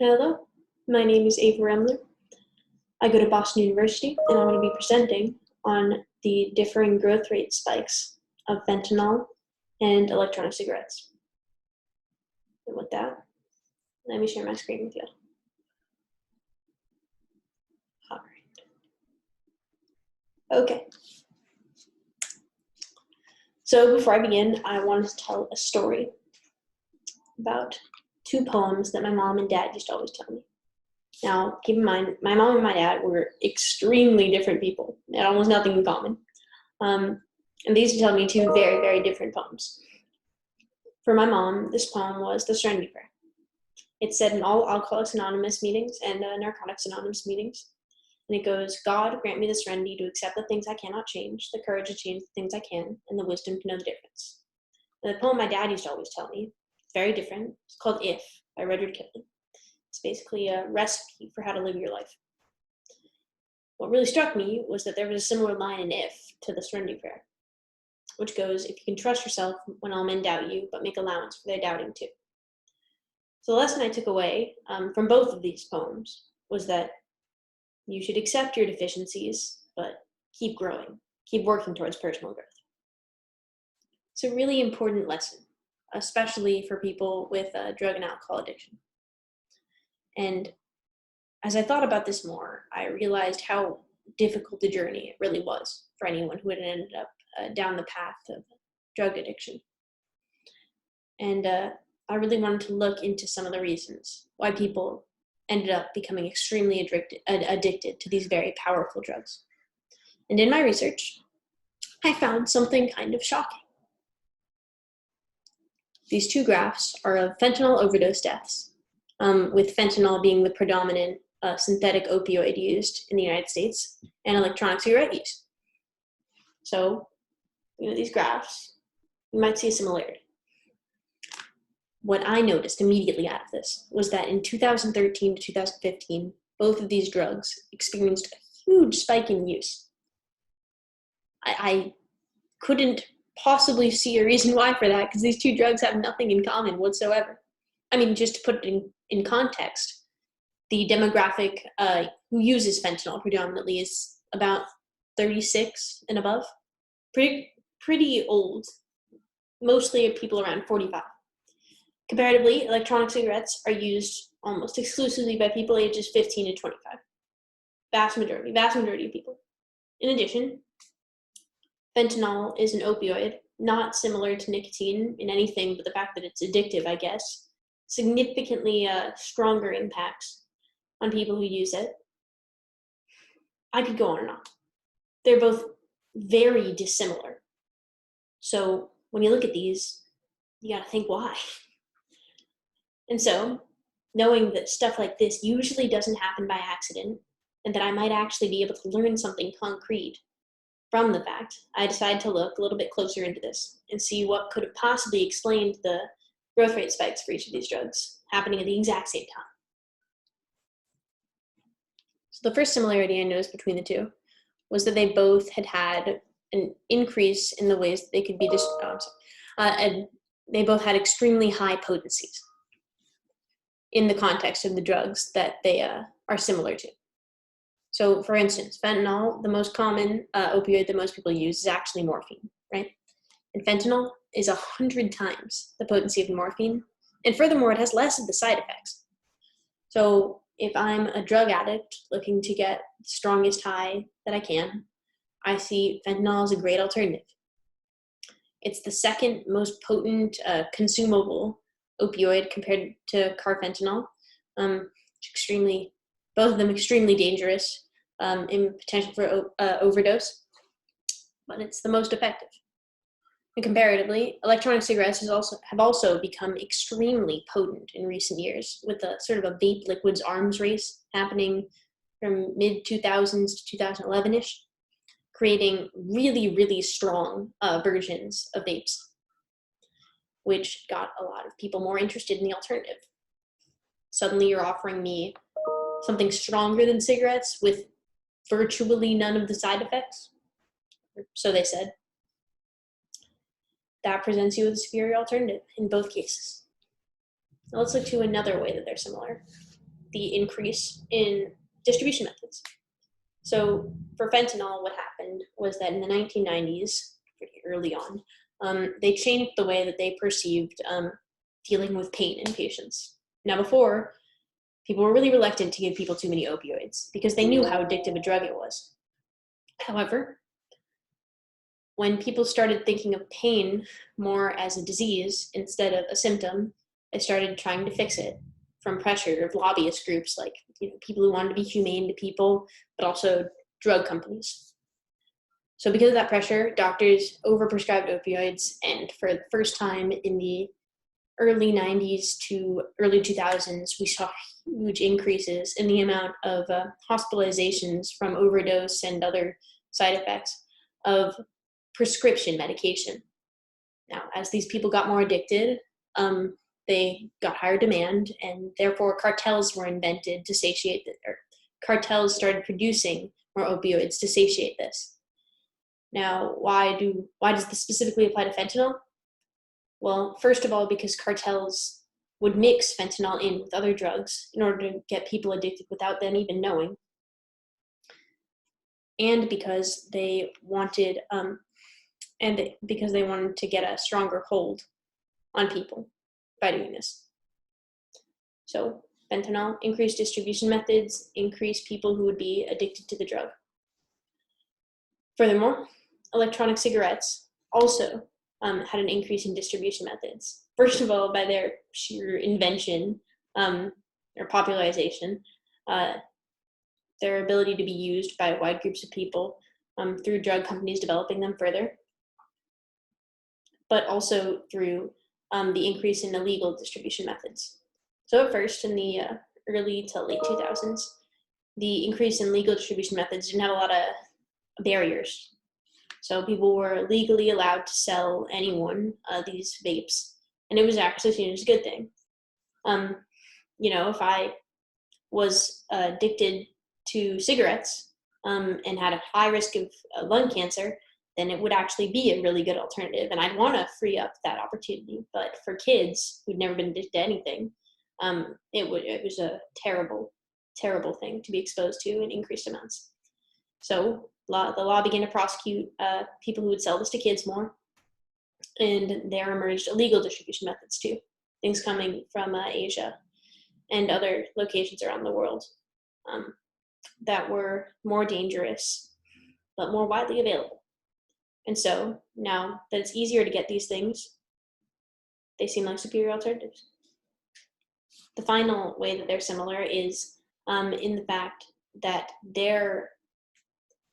Hello, my name is Ava Remler. I go to Boston University, and I'm going to be presenting on the differing growth rate spikes of fentanyl and electronic cigarettes. And with that, let me share my screen with you. All right. Okay. So before I begin, I wanted to tell a story about two poems that my mom and dad used to always tell me. Now, keep in mind, my mom and my dad were extremely different people. They had almost nothing in common. And these tell me two very, very different poems. For my mom, this poem was the Serenity Prayer. It's said in all Alcoholics Anonymous meetings and Narcotics Anonymous meetings. And it goes, God, grant me the serenity to accept the things I cannot change, the courage to change the things I can, and the wisdom to know the difference. And the poem my dad used to always tell me, very different. It's called If by Rudyard Kipling. It's basically a recipe for how to live your life. What really struck me was that there was a similar line in If to the Serenity Prayer, which goes, if you can trust yourself when all men doubt you, but make allowance for their doubting too. So the lesson I took away from both of these poems was that you should accept your deficiencies, but keep growing, keep working towards personal growth. It's a really important lesson, especially for people with drug and alcohol addiction. And as I thought about this more, I realized how difficult a journey it really was for anyone who had ended up down the path of drug addiction. And I really wanted to look into some of the reasons why people ended up becoming extremely addicted to these very powerful drugs. And in my research, I found something kind of shocking. These two graphs are of fentanyl overdose deaths, with fentanyl being the predominant synthetic opioid used in the United States, and electronic cigarette use. So, these graphs, you might see a similarity. What I noticed immediately out of this was that in 2013 to 2015, both of these drugs experienced a huge spike in use. I couldn't possibly see a reason why for that, because these two drugs have nothing in common whatsoever. I mean, just to put it in context, the demographic who uses fentanyl predominantly is about 36 and above. Pretty old, mostly people around 45. Comparatively, electronic cigarettes are used almost exclusively by people ages 15 to 25. Vast majority of people. In addition, fentanyl is an opioid, not similar to nicotine in anything but the fact that it's addictive, I guess. Significantly stronger impacts on people who use it. I could go on and on. They're both very dissimilar. So when you look at these, you gotta think why. And so, knowing that stuff like this usually doesn't happen by accident, and that I might actually be able to learn something concrete from the fact, I decided to look a little bit closer into this and see what could have possibly explained the growth rate spikes for each of these drugs happening at the exact same time. So the first similarity I noticed between the two was that they both had an increase in the ways that they could be and they both had extremely high potencies in the context of the drugs that they are similar to. So for instance, fentanyl, the most common opioid that most people use, is actually morphine, right? And fentanyl is 100 times the potency of morphine. And furthermore, it has less of the side effects. So if I'm a drug addict looking to get the strongest high that I can, I see fentanyl as a great alternative. It's the second most potent consumable opioid compared to carfentanil. Both of them extremely dangerous in potential for overdose, but it's the most effective. And comparatively, electronic cigarettes have also become extremely potent in recent years, with a sort of a vape liquids arms race happening from mid-2000s to 2011-ish, creating really, really strong versions of vapes, which got a lot of people more interested in the alternative. Suddenly you're offering me something stronger than cigarettes with virtually none of the side effects, so they said. That presents you with a superior alternative in both cases. Now let's look to another way that they're similar. the increase in distribution methods. So for fentanyl, what happened was that in the 1990s, pretty early on, they changed the way that they perceived dealing with pain in patients. Now before, people were really reluctant to give people too many opioids because they knew how addictive a drug it was. However, when people started thinking of pain more as a disease instead of a symptom, they started trying to fix it from pressure of lobbyist groups like people who wanted to be humane to people, but also drug companies. So because of that pressure, doctors overprescribed opioids, and for the first time in the early 90s to early 2000s, we saw huge increases in the amount of hospitalizations from overdose and other side effects of prescription medication. Now, as these people got more addicted, they got higher demand, and therefore cartels were invented to satiate or cartels started producing more opioids to satiate this. Now, why does this specifically apply to fentanyl? Well, first of all, because cartels would mix fentanyl in with other drugs in order to get people addicted without them even knowing, and because they wanted to get a stronger hold on people by doing this. So fentanyl, increased distribution methods, increased people who would be addicted to the drug. Furthermore, electronic cigarettes also had an increase in distribution methods. First of all, by their sheer invention or popularization, their ability to be used by wide groups of people through drug companies developing them further, but also through the increase in illegal distribution methods. So at first, in the early to late 2000s, the increase in legal distribution methods didn't have a lot of barriers. So people were legally allowed to sell anyone these vapes, and it was actually seen as a good thing. If I was addicted to cigarettes and had a high risk of lung cancer, then it would actually be a really good alternative, and I'd want to free up that opportunity. But for kids who'd never been addicted to anything, it was a terrible, terrible thing to be exposed to in increased amounts. So the law began to prosecute people who would sell this to kids more, and there emerged illegal distribution methods too, things coming from Asia and other locations around the world that were more dangerous but more widely available. And so now that it's easier to get these things, they seem like superior alternatives. The final way that they're similar is in the fact that their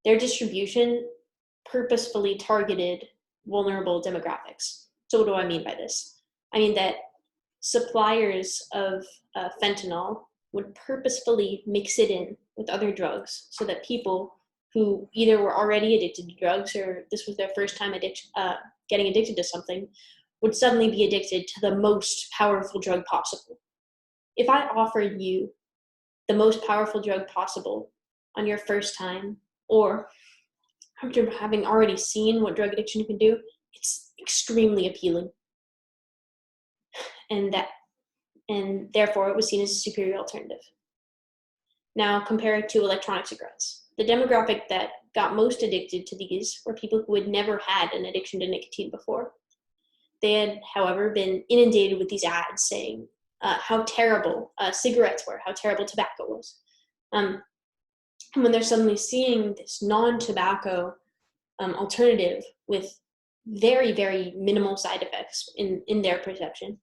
distribution purposefully targeted vulnerable demographics. So what do I mean by this? I mean that suppliers of fentanyl would purposefully mix it in with other drugs so that people who either were already addicted to drugs or this was their first time getting addicted to something would suddenly be addicted to the most powerful drug possible. If I offered you the most powerful drug possible on your first time, or after having already seen what drug addiction can do, it's extremely appealing. And therefore it was seen as a superior alternative. Now compare it to electronic cigarettes. The demographic that got most addicted to these were people who had never had an addiction to nicotine before. They had, however, been inundated with these ads saying how terrible cigarettes were, how terrible tobacco was. And when they're suddenly seeing this non-tobacco alternative with very, very minimal side effects in their perception,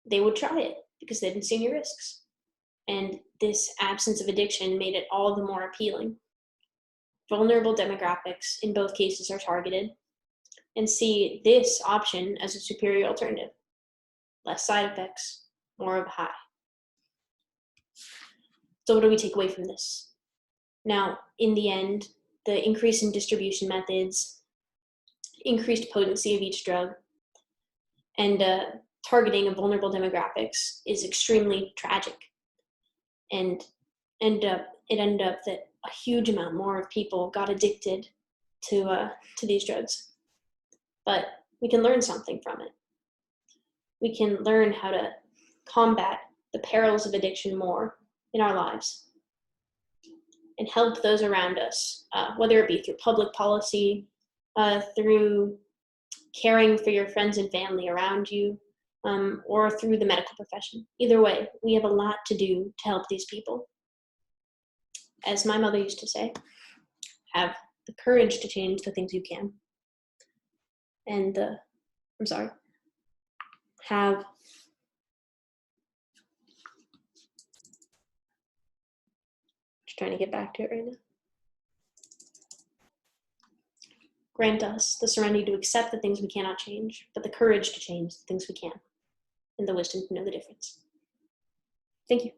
they would try it because they didn't see any risks. And this absence of addiction made it all the more appealing. Vulnerable demographics in both cases are targeted and see this option as a superior alternative. Less side effects, more of a high. So what do we take away from this? Now, in the end, the increase in distribution methods, increased potency of each drug, and targeting of vulnerable demographics is extremely tragic. And it ended up that a huge amount more of people got addicted to these drugs. But we can learn something from it. We can learn how to combat the perils of addiction more in our lives and help those around us, whether it be through public policy, through caring for your friends and family around you, or through the medical profession. Either way, we have a lot to do to help these people. As my mother used to say, have the courage to change the things you can. And have just trying to get back to it right now. Grant us the serenity to accept the things we cannot change, but the courage to change the things we can, and the wisdom to know the difference. Thank you.